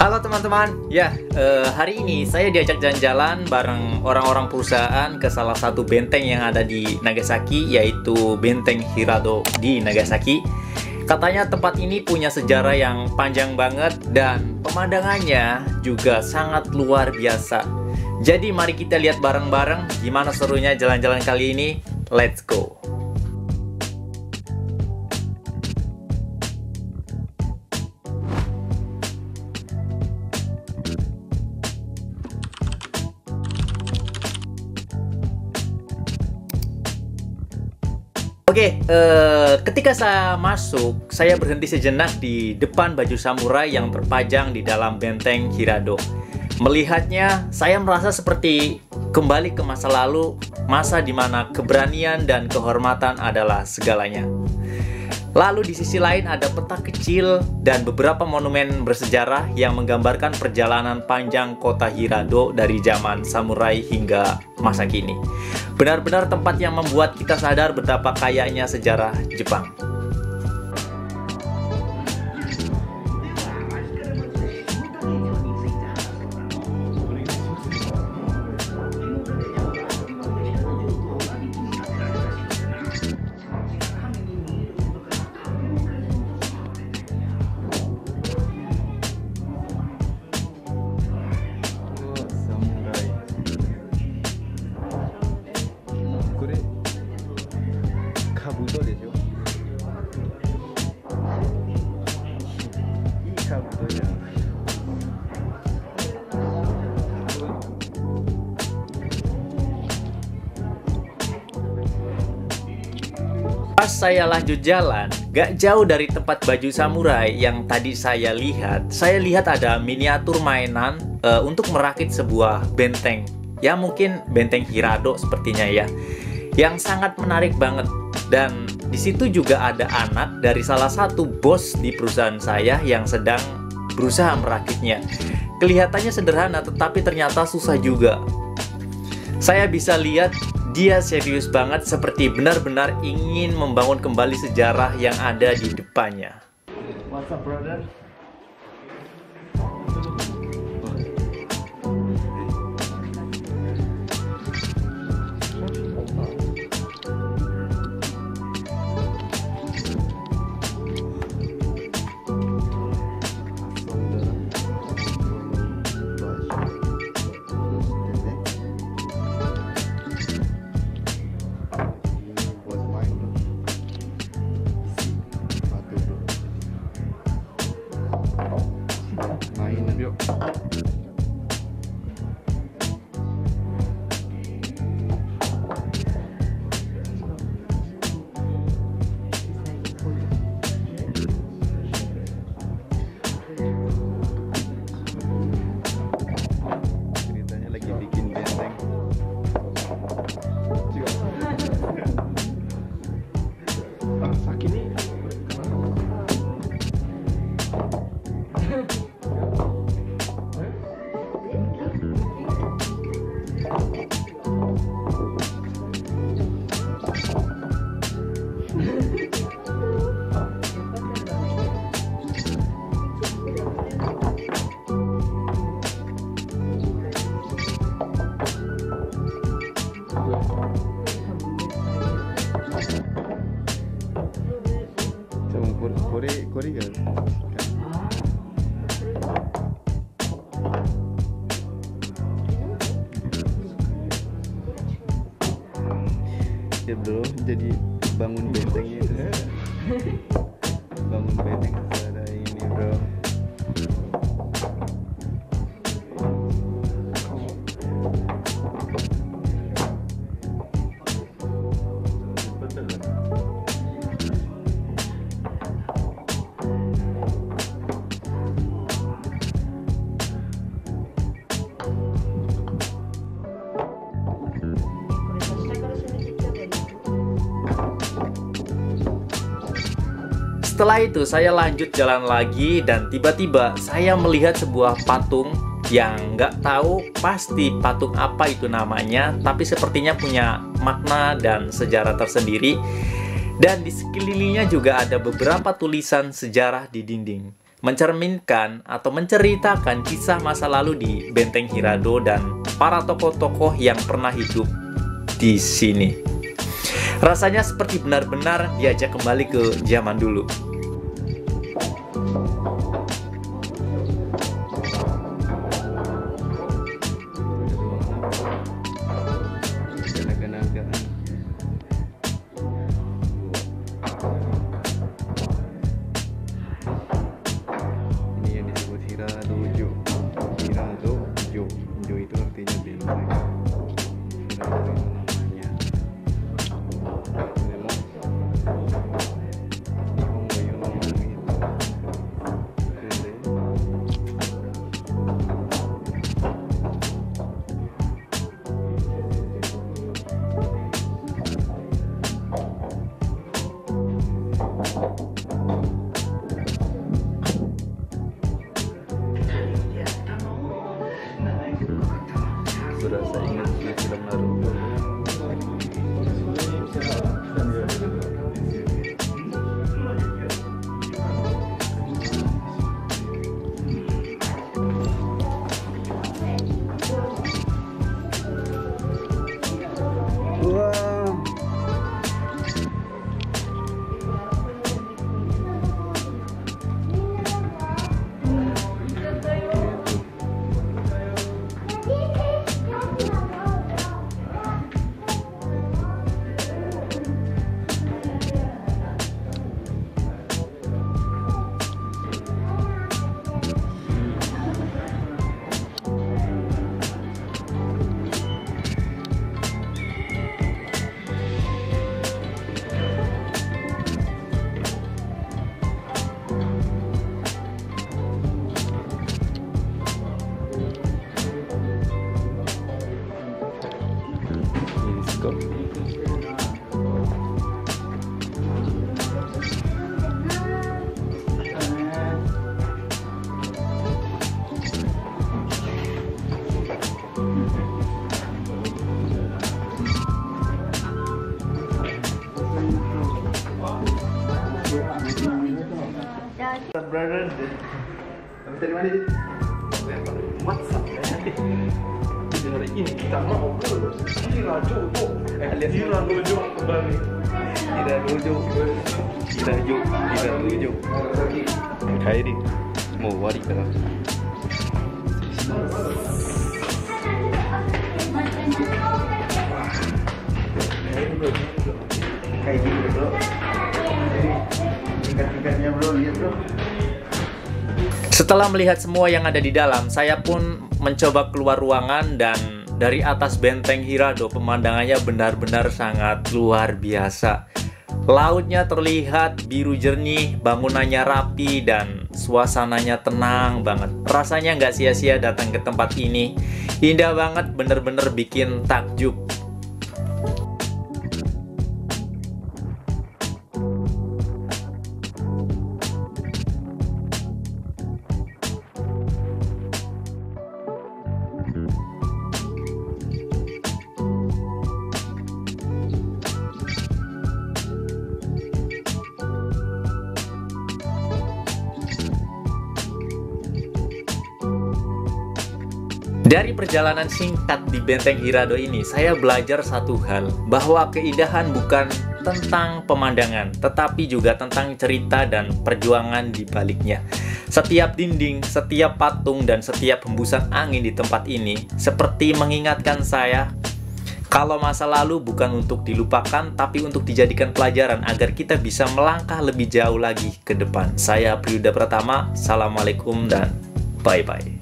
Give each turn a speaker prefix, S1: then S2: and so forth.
S1: Halo teman-teman, hari ini saya diajak jalan-jalan bareng orang-orang perusahaan ke salah satu benteng yang ada di Nagasaki, yaitu Benteng Hirado di Nagasaki. Katanya tempat ini punya sejarah yang panjang banget dan pemandangannya juga sangat luar biasa. Jadi mari kita lihat bareng-bareng gimana serunya jalan-jalan kali ini. Let's go! Oke, ketika saya masuk, saya berhenti sejenak di depan baju samurai yang terpajang di dalam benteng Hirado. Melihatnya, saya merasa seperti kembali ke masa lalu, masa di mana keberanian dan kehormatan adalah segalanya. Lalu di sisi lain ada peta kecil dan beberapa monumen bersejarah yang menggambarkan perjalanan panjang kota Hirado dari zaman samurai hingga masa kini. Benar-benar tempat yang membuat kita sadar betapa kayanya sejarah Jepang. Pas saya lanjut jalan, gak jauh dari tempat baju samurai yang tadi saya lihat ada miniatur mainan untuk merakit sebuah benteng. Ya mungkin benteng Hirado sepertinya ya. Yang sangat menarik banget. Dan di situ juga ada anak dari salah satu bos di perusahaan saya yang sedang berusaha merakitnya. Kelihatannya sederhana tetapi ternyata susah juga. Saya bisa lihat dia serius banget, seperti benar-benar ingin membangun kembali sejarah yang ada di depannya. What's up, brother?
S2: Ya bro, jadi bangun bentengnya itu. Bangun benteng secara ini bro.
S1: Setelah itu saya lanjut jalan lagi dan tiba-tiba saya melihat sebuah patung yang nggak tahu pasti patung apa itu namanya, tapi sepertinya punya makna dan sejarah tersendiri. Dan di sekelilingnya juga ada beberapa tulisan sejarah di dinding. mencerminkan atau menceritakan kisah masa lalu di Benteng Hirado dan para tokoh-tokoh yang pernah hidup di sini. Rasanya seperti benar-benar diajak kembali ke zaman dulu.
S2: Ini yang disebut Hiradojo. Hiradojo. Jo itu artinya benteng. Hiradojo namanya. Berasa ingat di film Naruto. Wah. Go. Brother, tadi mana? WhatsApp hari ini kita mau Hiradojo kembali. Hiradojo. Kairi mau wari kan? Kayak gitu bro. Tingkat-tingkatnya bro, lihat bro.
S1: Setelah melihat semua yang ada di dalam, saya pun mencoba keluar ruangan dan dari atas Benteng Hirado pemandangannya benar-benar sangat luar biasa. Lautnya terlihat biru jernih, bangunannya rapi, dan suasananya tenang banget. Rasanya nggak sia-sia datang ke tempat ini. Indah banget, bener-bener bikin takjub. Dari perjalanan singkat di Benteng Hirado ini, saya belajar satu hal, bahwa keindahan bukan tentang pemandangan, tetapi juga tentang cerita dan perjuangan di baliknya. Setiap dinding, setiap patung, dan setiap hembusan angin di tempat ini seperti mengingatkan saya kalau masa lalu bukan untuk dilupakan, tapi untuk dijadikan pelajaran agar kita bisa melangkah lebih jauh lagi ke depan. Saya Priyuda Pratama, Assalamualaikum dan bye-bye.